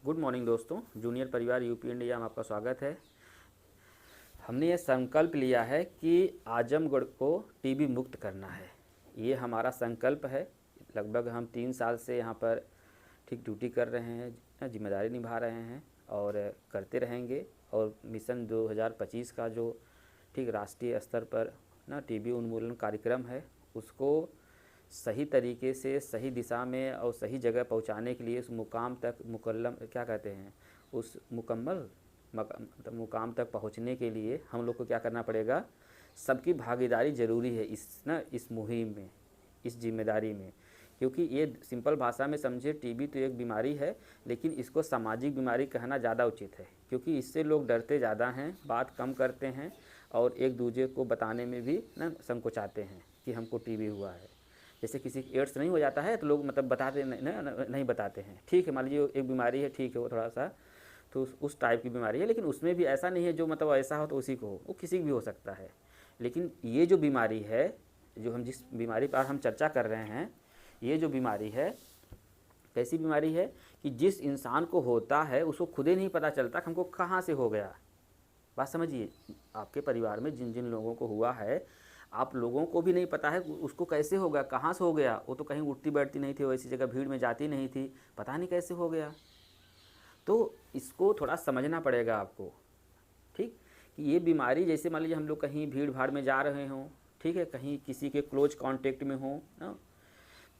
Good morning दोस्तों। Junior परिवार UP India में आपका स्वागत है। हमने ये संकल्प लिया है कि आजमगढ़ को टीबी मुक्त करना है। ये हमारा संकल्प है। लगभग हम 3 साल से यहाँ पर ठीक ड्यूटी कर रहे हैं, जिम्मेदारी निभा रहे हैं और करते रहेंगे। और मिशन 2025 का जो ठीक राष्ट्रीय स्तर पर ना टीबी उन्मूलन कार्यक्रम है, उसको सही तरीके से सही दिशा में और सही जगह पहुंचाने के लिए उस मुकाम तक मुकल्लम क्या कहते हैं, उस मतलब मुकाम तक पहुंचने के लिए हम लोग को क्या करना पड़ेगा, सबकी भागीदारी ज़रूरी है इस मुहिम में, इस जिम्मेदारी में। क्योंकि ये सिंपल भाषा में समझे, टीबी तो एक बीमारी है, लेकिन इसको सामाजिक बीमारी कहना ज़्यादा उचित है। क्योंकि इससे लोग डरते ज़्यादा हैं, बात कम करते हैं और एक दूसरे को बताने में भी ना संकोचाते हैं कि हमको टीबी हुआ है। जैसे किसी एड्स नहीं हो जाता है तो लोग मतलब बताते नहीं बताते हैं। ठीक है, मान लीजिए एक बीमारी है, ठीक है, वो थोड़ा सा तो उस टाइप की बीमारी है, लेकिन उसमें भी ऐसा नहीं है जो मतलब ऐसा हो तो उसी को हो, वो किसी की भी हो सकता है। लेकिन ये जो बीमारी है, जो हम जिस बीमारी पर हम चर्चा कर रहे हैं, ये जो बीमारी है कैसी बीमारी है कि जिस इंसान को होता है उसको खुद ही नहीं पता चलता कि हमको कहाँ से हो गया। बात समझिए, आपके परिवार में जिन जिन लोगों को हुआ है, आप लोगों को भी नहीं पता है उसको कैसे होगा, कहाँ से हो गया। वो तो कहीं उठती बैठती नहीं थी, वैसी जगह भीड़ में जाती नहीं थी, पता नहीं कैसे हो गया। तो इसको थोड़ा समझना पड़ेगा आपको, ठीक, कि ये बीमारी जैसे मान लीजिए हम लोग कहीं भीड़ भाड़ में जा रहे हों, ठीक है, कहीं किसी के क्लोज कांटेक्ट में हों ना,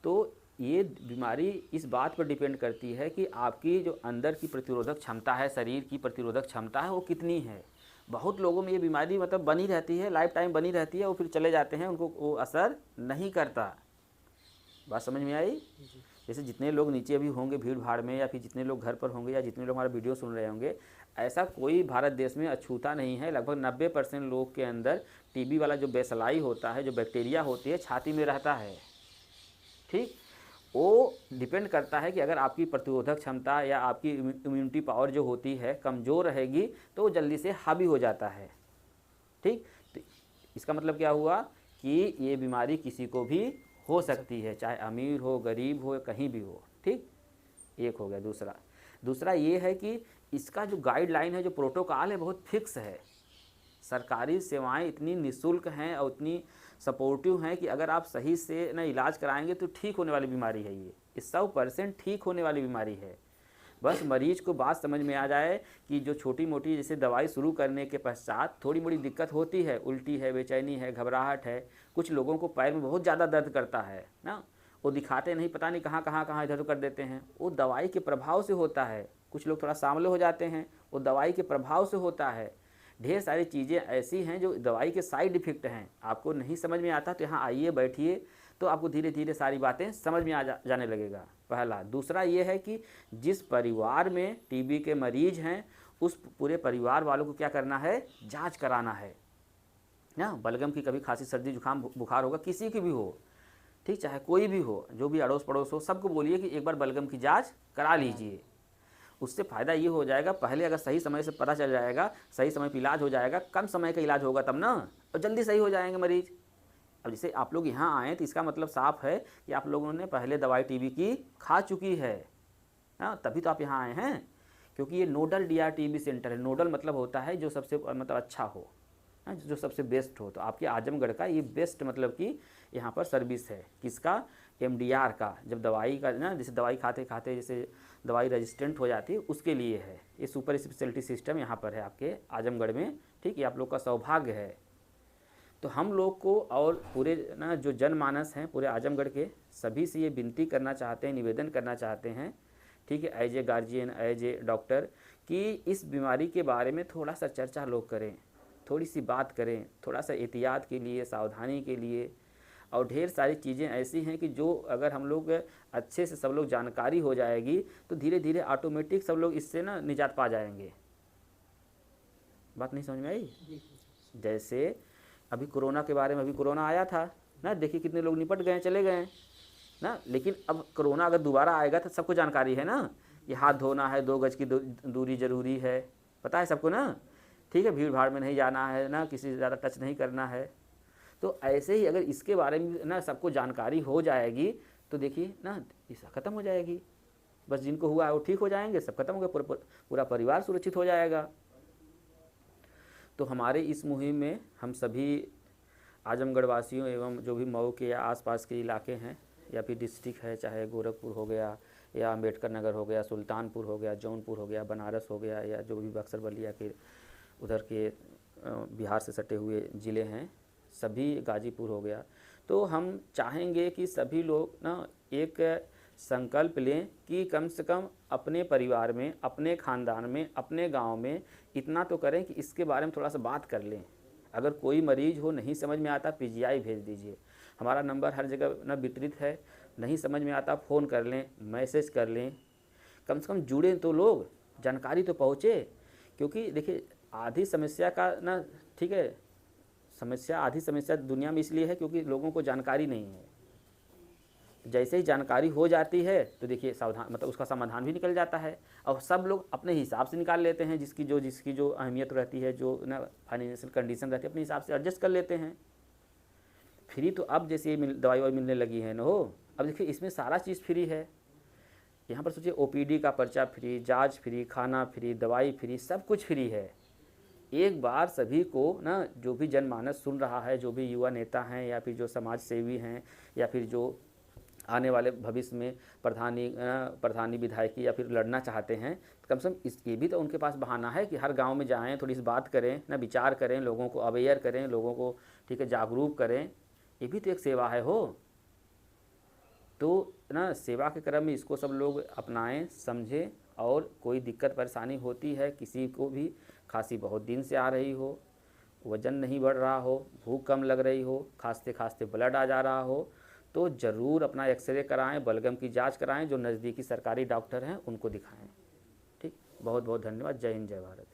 तो ये बीमारी इस बात पर डिपेंड करती है कि आपकी जो अंदर की प्रतिरोधक क्षमता है, शरीर की प्रतिरोधक क्षमता है, वो कितनी है। बहुत लोगों में ये बीमारी मतलब बनी रहती है, लाइफ टाइम बनी रहती है, वो फिर चले जाते हैं, उनको वो असर नहीं करता। बात समझ में आई? जैसे जितने लोग नीचे अभी होंगे भीड़ भाड़ में, या फिर जितने लोग घर पर होंगे, या जितने लोग हमारा वीडियो सुन रहे होंगे, ऐसा कोई भारत देश में अछूता नहीं है। लगभग 90% लोग के अंदर टीबी वाला जो बेसलाई होता है, जो बैक्टीरिया होती है, छाती में रहता है। ठीक, वो डिपेंड करता है कि अगर आपकी प्रतिरोधक क्षमता या आपकी इम्यूनिटी पावर जो होती है कमज़ोर रहेगी तो वो जल्दी से हावी हो जाता है। ठीक, तो इसका मतलब क्या हुआ कि ये बीमारी किसी को भी हो सकती है, चाहे अमीर हो, गरीब हो, कहीं भी हो। ठीक, एक हो गया। दूसरा ये है कि इसका जो गाइडलाइन है, जो प्रोटोकॉल है, बहुत फिक्स है। सरकारी सेवाएं इतनी निःशुल्क हैं और इतनी सपोर्टिव हैं कि अगर आप सही से ना इलाज कराएंगे तो ठीक होने वाली बीमारी है। ये 100% ठीक होने वाली बीमारी है। बस मरीज को बात समझ में आ जाए कि जो छोटी मोटी जैसे दवाई शुरू करने के पश्चात थोड़ी मोड़ी दिक्कत होती है, उल्टी है, बेचैनी है, घबराहट है, कुछ लोगों को पैर में बहुत ज़्यादा दर्द करता है ना, वो दिखाते नहीं, पता नहीं कहाँ इधर कर देते हैं, वो दवाई के प्रभाव से होता है। कुछ लोग थोड़ा सांवले हो जाते हैं, वो दवाई के प्रभाव से होता है। ढेर सारी चीज़ें ऐसी हैं जो दवाई के साइड इफ़ेक्ट हैं, आपको नहीं समझ में आता तो यहाँ आइए, बैठिए, तो आपको धीरे धीरे सारी बातें समझ में जाने लगेगा। पहला। दूसरा ये है कि जिस परिवार में टीबी के मरीज हैं उस पूरे परिवार वालों को क्या करना है, जांच कराना है ना। बलगम की कभी खांसी सर्दी जुकाम बुखार होगा, किसी की भी हो, ठीक, चाहे कोई भी हो, जो भी अड़ोस पड़ोस हो, सबको बोलिए कि एक बार बलगम की जाँच करा लीजिए। उससे फ़ायदा ये हो जाएगा, पहले अगर सही समय से पता चल जाएगा, सही समय पर इलाज हो जाएगा, कम समय का इलाज होगा तब ना, और जल्दी सही हो जाएंगे मरीज। अब जैसे आप लोग यहाँ आए तो इसका मतलब साफ है कि आप लोगों ने पहले दवाई टीबी की खा चुकी है ना, तभी तो आप यहाँ आए हैं। क्योंकि ये नोडल DRTB सेंटर है। नोडल मतलब होता है जो सबसे मतलब अच्छा हो, जो सबसे बेस्ट हो। तो आपके आजमगढ़ का ये बेस्ट मतलब कि यहाँ पर सर्विस है। किसका? MDR का। जब दवाई का ना, जैसे दवाई खाते खाते जैसे दवाई रेजिस्टेंट हो जाती है, उसके लिए है ये सुपर स्पेशलिटी सिस्टम यहाँ पर है आपके आजमगढ़ में। ठीक, ये आप लोग का सौभाग्य है। तो हम लोग को और पूरे ना जो जनमानस हैं पूरे आजमगढ़ के, सभी से ये विनती करना चाहते हैं, निवेदन करना चाहते हैं, ठीक है, as a guardian, as a doctor, कि इस बीमारी के बारे में थोड़ा सा चर्चा लोग करें, थोड़ी सी बात करें, थोड़ा सा एहतियात के लिए, सावधानी के लिए। और ढेर सारी चीज़ें ऐसी हैं कि जो अगर हम लोग अच्छे से सब लोग जानकारी हो जाएगी तो धीरे धीरे ऑटोमेटिक सब लोग इससे ना निजात पा जाएंगे। बात नहीं समझ में आई? जैसे अभी कोरोना के बारे में, अभी कोरोना आया था ना, देखिए कितने लोग निपट गए, चले गए ना। लेकिन अब कोरोना अगर दोबारा आएगा तो सबको जानकारी है ना, ये हाथ धोना है, 2 गज की दूरी ज़रूरी है, पता है सबको ना। ठीक है, भीड़ भाड़ में नहीं जाना है ना, किसी से ज़्यादा टच नहीं करना है। तो ऐसे ही अगर इसके बारे में ना सबको जानकारी हो जाएगी तो देखिए ना, इसका ख़त्म हो जाएगी बस जिनको हुआ है वो ठीक हो जाएंगे, सब खत्म हो गया, पूरा परिवार सुरक्षित हो जाएगा। तो हमारे इस मुहिम में हम सभी आजमगढ़ वासियों एवं जो भी मऊ के या आसपास के इलाके हैं या फिर डिस्ट्रिक्ट है, चाहे गोरखपुर हो गया या अम्बेडकर नगर हो गया, सुल्तानपुर हो गया, जौनपुर हो गया, बनारस हो गया, या जो भी बक्सर बलिया के उधर के बिहार से सटे हुए ज़िले हैं, सभी गाजीपुर हो गया, तो हम चाहेंगे कि सभी लोग ना एक संकल्प लें कि कम से कम अपने परिवार में, अपने ख़ानदान में, अपने गांव में इतना तो करें कि इसके बारे में थोड़ा सा बात कर लें। अगर कोई मरीज़ हो, नहीं समझ में आता, पीजीआई भेज दीजिए। हमारा नंबर हर जगह ना वितरित है, नहीं समझ में आता फ़ोन कर लें, मैसेज कर लें, कम से कम जुड़ें तो लोग, जानकारी तो पहुँचे। क्योंकि देखिए आधी समस्या का ना, ठीक है, आधी समस्या दुनिया में इसलिए है क्योंकि लोगों को जानकारी नहीं है। जैसे ही जानकारी हो जाती है तो देखिए सावधान, मतलब उसका समाधान भी निकल जाता है, और सब लोग अपने हिसाब से निकाल लेते हैं, जिसकी जो अहमियत रहती है, जो ना फाइनेंशियल कंडीशन रहती है, अपने हिसाब से एडजस्ट कर लेते हैं। फ्री तो अब जैसे दवाई मिलने लगी है ना हो, अब देखिए इसमें सारा चीज़ फ्री है। यहाँ पर सोचिए ओपीडी का पर्चा फ्री, जांच फ्री, खाना फ्री, दवाई फ्री, सब कुछ फ्री है। एक बार सभी को ना, जो भी जनमानस सुन रहा है, जो भी युवा नेता हैं या फिर जो समाज सेवी हैं या फिर जो आने वाले भविष्य में प्रधानी विधायकी या फिर लड़ना चाहते हैं, कम से कम ये भी तो उनके पास बहाना है कि हर गांव में जाएं, थोड़ी सी बात करें ना, विचार करें, लोगों को अवेयर करें, लोगों को ठीक है जागरूक करें। ये भी तो एक सेवा है हो। तो ना सेवा के क्रम में इसको सब लोग अपनाएं, समझें। और कोई दिक्कत परेशानी होती है, किसी को भी खांसी बहुत दिन से आ रही हो, वज़न नहीं बढ़ रहा हो, भूख कम लग रही हो, खांसते खांसते ब्लड आ जा रहा हो, तो ज़रूर अपना एक्सरे कराएं, बलगम की जांच कराएं, जो नज़दीकी सरकारी डॉक्टर हैं उनको दिखाएं। ठीक, बहुत बहुत धन्यवाद। जय हिंद, जय भारत।